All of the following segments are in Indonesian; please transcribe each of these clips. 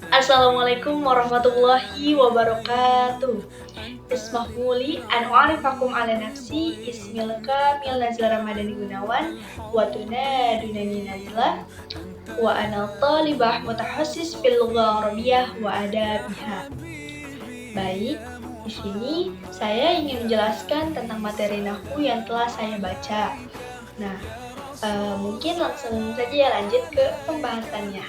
Assalamualaikum warahmatullahi wabarakatuh. Ismahuli an wa'arifakum ala nafsi ismilka mil nazla ramadhani gunawan wa tunadunani nazla wa anal talibah mutahassis fil lughah arabiyah wa adabiha. Baik, di sini saya ingin menjelaskan tentang materi nahwu yang telah saya baca. Nah, mungkin langsung saja ya lanjut ke pembahasannya.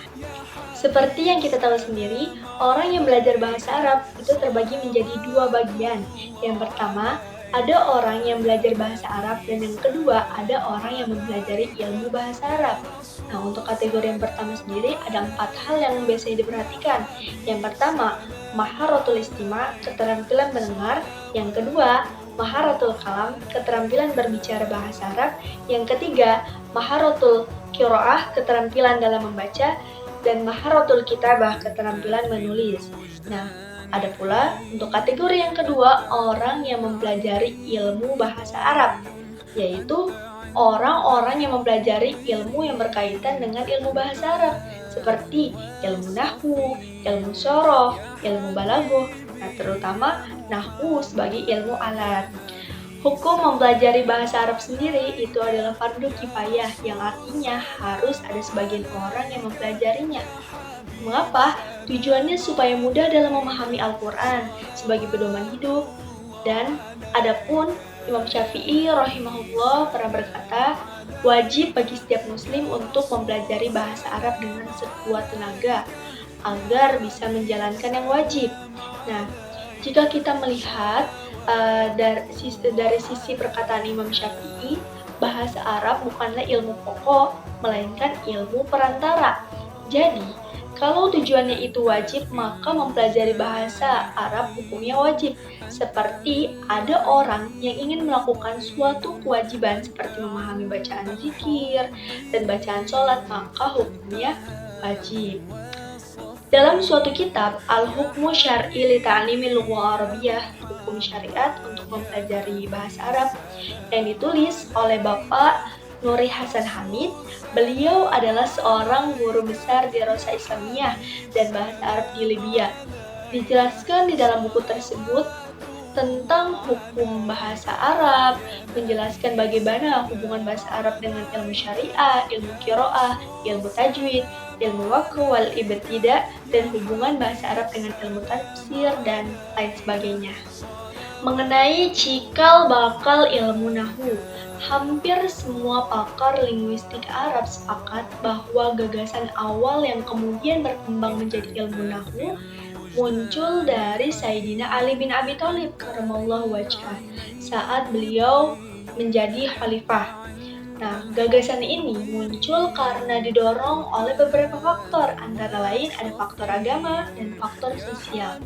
Seperti yang kita tahu sendiri, orang yang belajar bahasa Arab itu terbagi menjadi dua bagian. Yang pertama, ada orang yang belajar bahasa Arab dan yang kedua, ada orang yang mempelajari ilmu bahasa Arab. Nah, untuk kategori yang pertama sendiri ada 4 hal yang biasanya diperhatikan. Yang pertama, maharatul istima, keterampilan mendengar. Yang kedua, maharatul kalam, keterampilan berbicara bahasa Arab. Yang ketiga, maharatul qiraah, keterampilan dalam membaca. Dan maharatul kitabah, keterampilan menulis. Nah, ada pula untuk kategori yang kedua, orang yang mempelajari ilmu bahasa Arab, yaitu orang-orang yang mempelajari ilmu yang berkaitan dengan ilmu bahasa Arab, seperti ilmu nahwu, ilmu sorof, ilmu balaghah, nah terutama nahwu sebagai ilmu alat. Hukum mempelajari bahasa Arab sendiri itu adalah fardu kifayah, yang artinya harus ada sebagian orang yang mempelajarinya. Mengapa? Tujuannya supaya mudah dalam memahami Al-Quran sebagai pedoman hidup. Dan adapun Imam Syafi'i rahimahullah pernah berkata, wajib bagi setiap muslim untuk mempelajari bahasa Arab dengan sekuat tenaga agar bisa menjalankan yang wajib. Nah, jika kita melihat dari sisi perkataan Imam Syafi'i, bahasa Arab bukanlah ilmu pokok, melainkan ilmu perantara. Jadi, kalau tujuannya itu wajib, maka mempelajari bahasa Arab hukumnya wajib. Seperti ada orang yang ingin melakukan suatu kewajiban seperti memahami bacaan zikir dan bacaan sholat, maka hukumnya wajib. Dalam suatu kitab, Al-Hukmu Syar'i li Ta'limil Lughah Arabiyah, hukum syariat untuk mempelajari bahasa Arab, yang ditulis oleh Bapak Nuri Hasan Hamid. Beliau adalah seorang guru besar di Rosa Islamiyah dan bahasa Arab di Libya. Dijelaskan di dalam buku tersebut tentang hukum bahasa Arab, menjelaskan bagaimana hubungan bahasa Arab dengan ilmu syariah, ilmu qiraah, ilmu tajwid, ilmu waqf wal ibtidah, dan hubungan bahasa Arab dengan ilmu tafsir dan lain sebagainya. Mengenai cikal bakal ilmu nahwu, hampir semua pakar linguistik Arab sepakat bahwa gagasan awal yang kemudian berkembang menjadi ilmu nahwu muncul dari Sayyidina Ali bin Abi Thalib karramallahu wajhah saat beliau menjadi khalifah. Nah, gagasan ini muncul karena didorong oleh beberapa faktor, antara lain ada faktor agama dan faktor sosial.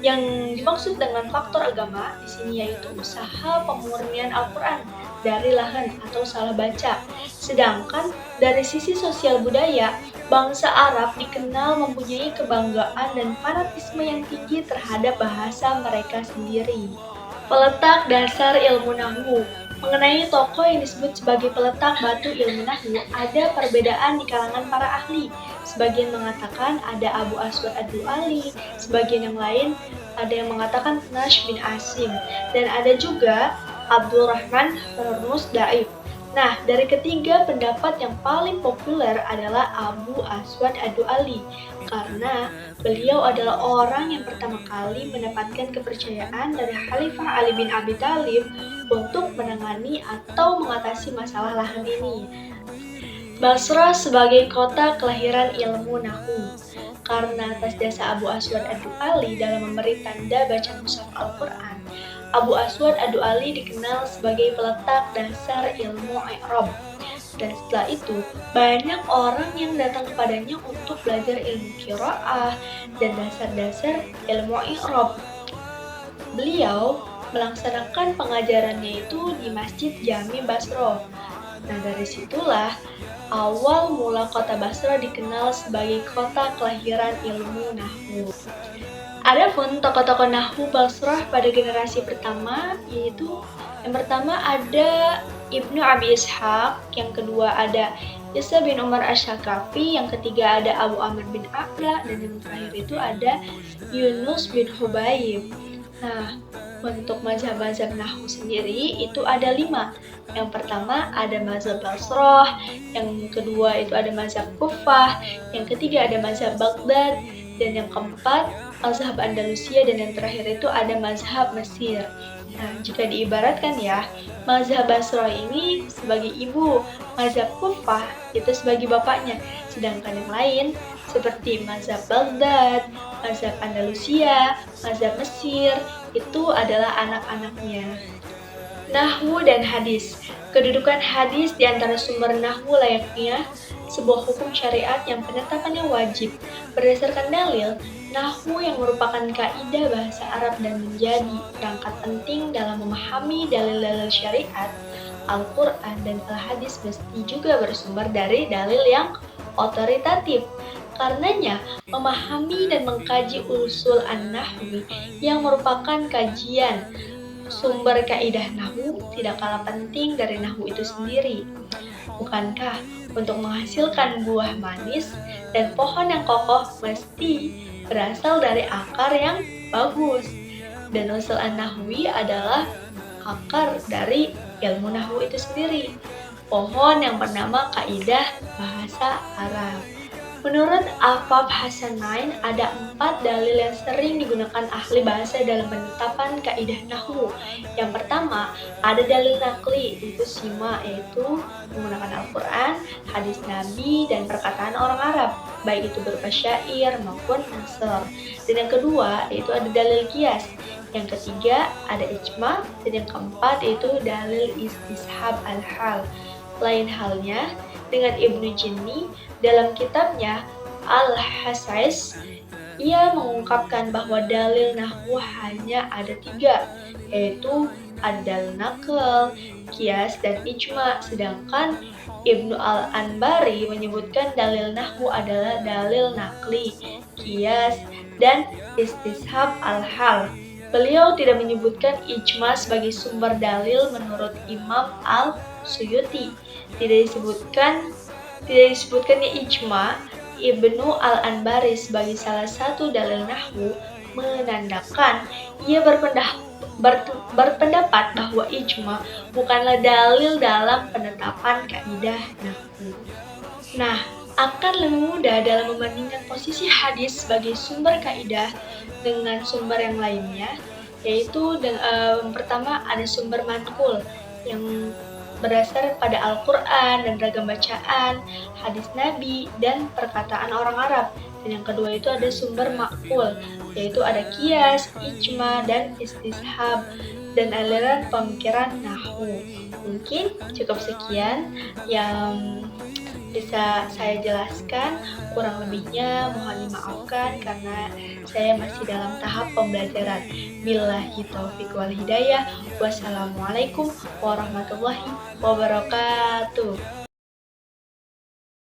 Yang dimaksud dengan faktor agama di sini yaitu usaha pemurnian Al-Quran dari lahan atau salah baca. Sedangkan dari sisi sosial budaya, bangsa Arab dikenal mempunyai kebanggaan dan fanatisme yang tinggi terhadap bahasa mereka sendiri. Peletak dasar ilmu nahwu. Mengenai tokoh yang disebut sebagai peletak batu ilmu nahwu, ada perbedaan di kalangan para ahli. Sebagian mengatakan ada Abu Aswad ad-Du'ali, sebagian yang lain ada yang mengatakan Nash bin Asim, dan ada juga Abdurrahman Hurmus Daib. Nah, dari ketiga pendapat yang paling populer adalah Abu Aswad ad-Du'ali, karena beliau adalah orang yang pertama kali mendapatkan kepercayaan dari Khalifah Ali bin Abi Thalib untuk menangani atau mengatasi masalah lahan ini. Basrah sebagai kota kelahiran ilmu nahwu. Karena atas jasa Abu Aswad ad-Du'ali dalam memberi tanda baca mushaf Al-Quran, Abu Aswad ad-Du'ali dikenal sebagai peletak dasar ilmu i'rab. Dan setelah itu, banyak orang yang datang kepadanya untuk belajar ilmu qiraah dan dasar-dasar ilmu i'rab. Beliau melaksanakan pengajarannya itu di Masjid Jami Basra. Nah, dari situlah awal mula kota Basra dikenal sebagai kota kelahiran ilmu nahwu. Adapun tokoh-tokoh nahwu Basrah pada generasi pertama, yaitu yang pertama ada Ibnu Abi Ishaq, yang kedua ada Isa bin Umar Asy-Syakafi, yang ketiga ada Abu Amr bin A'la, dan yang terakhir itu ada Yunus bin Hubayb. Nah, untuk mazhab-mazhab nahwu sendiri itu ada 5. Yang pertama ada mazhab Basrah, yang kedua itu ada mazhab Kufah, yang ketiga ada mazhab Baghdad, dan yang keempat mazhab Andalusia, dan yang terakhir itu ada mazhab Mesir. Nah, jika diibaratkan ya, mazhab Basrah ini sebagai ibu, mazhab Kufah itu sebagai bapaknya, sedangkan yang lain seperti mazhab Baghdad, mazhab Andalusia, mazhab Mesir itu adalah anak-anaknya. Nahwu dan hadis. Kedudukan hadis di antara sumber nahwu layaknya sebuah hukum syariat yang penetapannya wajib berdasarkan dalil. Nahwu yang merupakan kaidah bahasa Arab dan menjadi perangkat penting dalam memahami dalil-dalil syariat, Al-Quran dan Al-Hadis mesti juga bersumber dari dalil yang otoritatif. Karenanya, memahami dan mengkaji usul an-nahwi yang merupakan kajian sumber kaidah nahwu tidak kalah penting dari nahwu itu sendiri. Bukankah untuk menghasilkan buah manis dan pohon yang kokoh mesti berasal dari akar yang bagus? Dan usul an-nahwi adalah akar dari ilmu nahwu itu sendiri, pohon yang bernama kaidah bahasa Arab. Menurut Afaf Hasanain, ada 4 dalil yang sering digunakan ahli bahasa dalam penetapan kaidah nahwu. Yang pertama, ada dalil nakli, yaitu sima, yaitu menggunakan Al-Quran, hadis Nabi, dan perkataan orang Arab, baik itu berupa syair maupun nasr. Dan yang kedua, yaitu ada dalil qiyas. Yang ketiga, ada ijma, dan yang keempat yaitu dalil istishab al-hal. Lain halnya dengan Ibnu Jinni dalam kitabnya Al-Hasais, ia mengungkapkan bahwa dalil nahwu hanya ada 3, yaitu ad-dalil naql, qiyas, dan ijma. Sedangkan Ibnu Al-Anbari menyebutkan dalil nahwu adalah dalil naqli, qiyas, dan istishab al-hal. Beliau tidak menyebutkan ijma sebagai sumber dalil menurut Imam Al-Suyuti. Tidak disebutkannya ijma Ibnu Al-Anbari sebagai salah satu dalil nahwu menandakan ia berpendapat bahwa ijma bukanlah dalil dalam penetapan kaidah nahwu. Nah, akan lebih mudah dalam membandingkan posisi hadis sebagai sumber kaidah dengan sumber yang lainnya, yaitu pertama ada sumber manqul yang berdasar pada Al-Quran dan ragam bacaan, hadis Nabi, dan perkataan orang Arab. Dan yang kedua itu ada sumber makul, yaitu ada qiyas, ijma, dan istishab, dan aliran pemikiran nahwu. Mungkin cukup sekian yang bisa saya jelaskan, kurang lebihnya mohon dimaafkan karena saya masih dalam tahap pembelajaran. Billahi taufiq wal hidayah. Wassalamualaikum warahmatullahi wabarakatuh.